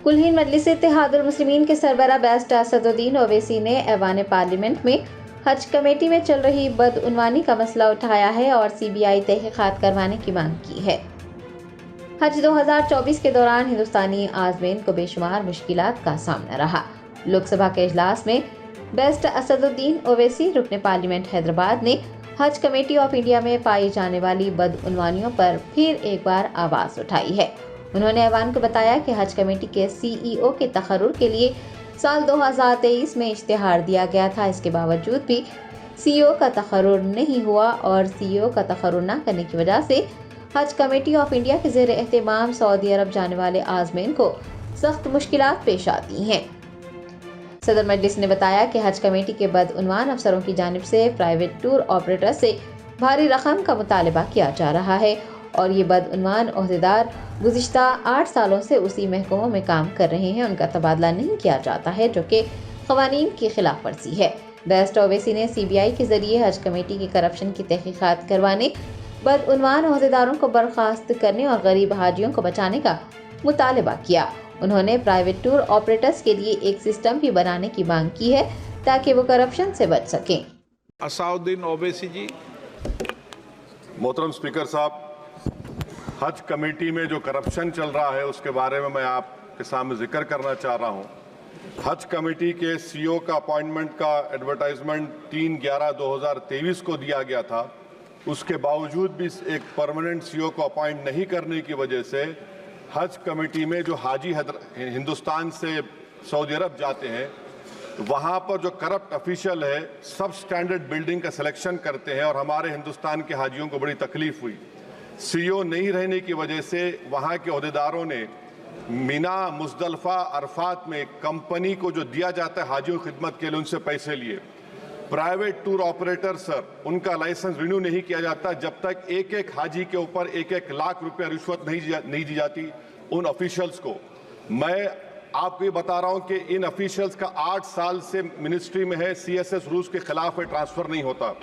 कुल-हिंद मजलिस इत्तेहादुल मुस्लिमीन के सरबराह बैरिस्टर असदुद्दीन ओवैसी ने ऐवान पार्लियामेंट में हज कमेटी में चल रही बदउनवानी का मसला उठाया है और सीबीआई तहकीकात करवाने की मांग की है। हज 2024 के दौरान हिंदुस्तानी आज़मीन को बेशुमार मुश्किलात का सामना रहा। लोकसभा के इजलास में बैरिस्टर असदुद्दीन ओवैसी रुकने पार्लियामेंट हैदराबाद ने हज कमेटी ऑफ इंडिया में पाई जाने वाली बदउनवानियों पर फिर एक बार आवाज़ उठाई है। उन्होंने ऐवान को बताया कि हज कमेटी के सीईओ के तकर्रुर के लिए साल 2023 में इश्तिहार दिया गया था। इसके बावजूद भी सीईओ का तकर्रुर नहीं हुआ और सीईओ का तकर्रुर न करने की वजह से हज कमेटी ऑफ इंडिया के ज़ेर एहतमाम सऊदी अरब जाने वाले आज़मीन को सख्त मुश्किलात पेश आती हैं। सदर मजलिस ने बताया कि हज कमेटी के बदउनवान अफसरों की जानिब से प्राइवेट टूर ऑपरेटर से भारी रकम का मुतालबा किया जा रहा है और ये बदउनवान ओहदेदार गुज़िश्ता 8 सालों से उसी महकमों में काम कर रहे हैं। उनका तबादला नहीं किया जाता है, जो कि क़वानीन की खिलाफ वर्जी है। बैरिस्टर ओवैसी ने सीबीआई के जरिए हज कमेटी की करप्शन की तहकीकात करवाने, बदउनवान ओहदेदारों को बर्खास्त करने और गरीब हाजियों को बचाने का मुतालबा किया। उन्होंने प्राइवेट टूर ऑपरेटर्स के लिए एक सिस्टम भी बनाने की मांग की है ताकि वो करप्शन से बच सकें। असदुद्दीन ओवैसी जी। मोहतरम स्पीकर साहब, हज कमेटी में जो करप्शन चल रहा है उसके बारे में मैं आपके सामने जिक्र करना चाह रहा हूं। हज कमेटी के सीईओ का अपॉइंटमेंट का एडवर्टाइजमेंट 3/11/2023 को दिया गया था। उसके बावजूद भी एक परमानेंट सीईओ को अपॉइंट नहीं करने की वजह से हज कमेटी में जो हाजी हिंदुस्तान से सऊदी अरब जाते हैं, वहाँ पर जो करप्ट ऑफिशियल है सब स्टैंडर्ड बिल्डिंग का सिलेक्शन करते हैं और हमारे हिंदुस्तान के हाजियों को बड़ी तकलीफ हुई। सीईओ नहीं रहने की वजह से वहाँ के अहदेदारों ने मीना, मुज़दलिफ़ा, अरफात में कंपनी को जो दिया जाता है हाजियों की खिदमत के लिए उनसे पैसे लिए। प्राइवेट टूर ऑपरेटर सर, उनका लाइसेंस रिन्यू नहीं किया जाता जब तक एक एक हाजी के ऊपर 1-1 लाख रुपया रिश्वत नहीं दी जाती उन ऑफिशियल्स को। मैं आपको ये बता रहा हूं कि इन ऑफिशियल्स का 8 साल से मिनिस्ट्री में है, सीएसएस रूल्स के खिलाफ है, ट्रांसफर नहीं होता।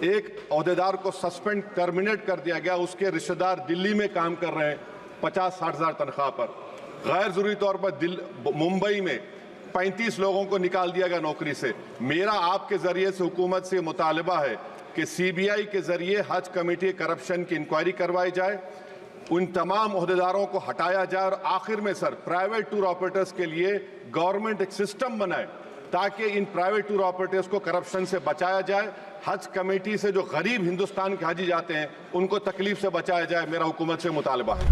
एक अहदेदार को सस्पेंड टर्मिनेट कर दिया गया, उसके रिश्तेदार दिल्ली में काम कर रहे हैं 50-60 हज़ार तनख्वाह पर। गैर जरूरी तौर पर मुंबई में 35 लोगों को निकाल दिया गया नौकरी से। मेरा आपके जरिए से हुकूमत से मुतालबा है कि सीबीआई के जरिए हज कमेटी करप्शन की इंक्वायरी करवाई जाए, उन तमाम अहदेदारों को हटाया जाए और आखिर में सर प्राइवेट टूर ऑपरेटर्स के लिए गवर्नमेंट एक सिस्टम बनाए ताकि इन प्राइवेट टूर ऑपरेटर्स को करप्शन से बचाया जाए। हज कमेटी से जो गरीब हिंदुस्तान के हाजी जाते हैं उनको तकलीफ से बचाया जाए, मेरा हुकूमत से मुतालबा है।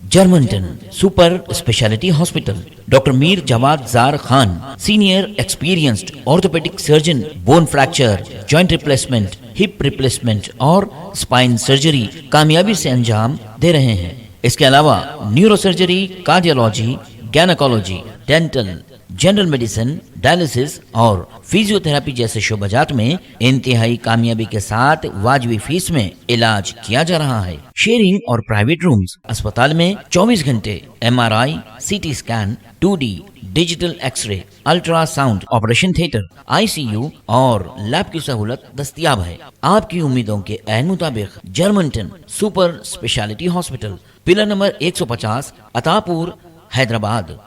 जर्मनटन super speciality hospital, doctor Mir Jawad Zar Khan, senior experienced orthopaedic surgeon, bone fracture, joint replacement, hip replacement और स्पाइन सर्जरी कामयाबी से अंजाम दे रहे हैं। इसके अलावा neuro surgery, cardiology, gynaecology, dental, general medicine, dialysis और फिजियोथेरेपी जैसे शोबाजात में इंतहाई कामयाबी के साथ वाजिबी फीस में इलाज किया जा रहा है। शेयरिंग और प्राइवेट रूम्स, अस्पताल में 24 घंटे MRI, CT scan, 2D digital x ray, ultrasound, operation theatre, ICU और लैब की सहूलत दस्तयाब है। आपकी उम्मीदों के ऐन मुताबिक Germanten super speciality hospital, pillar number 150, Attapur, Hyderabad.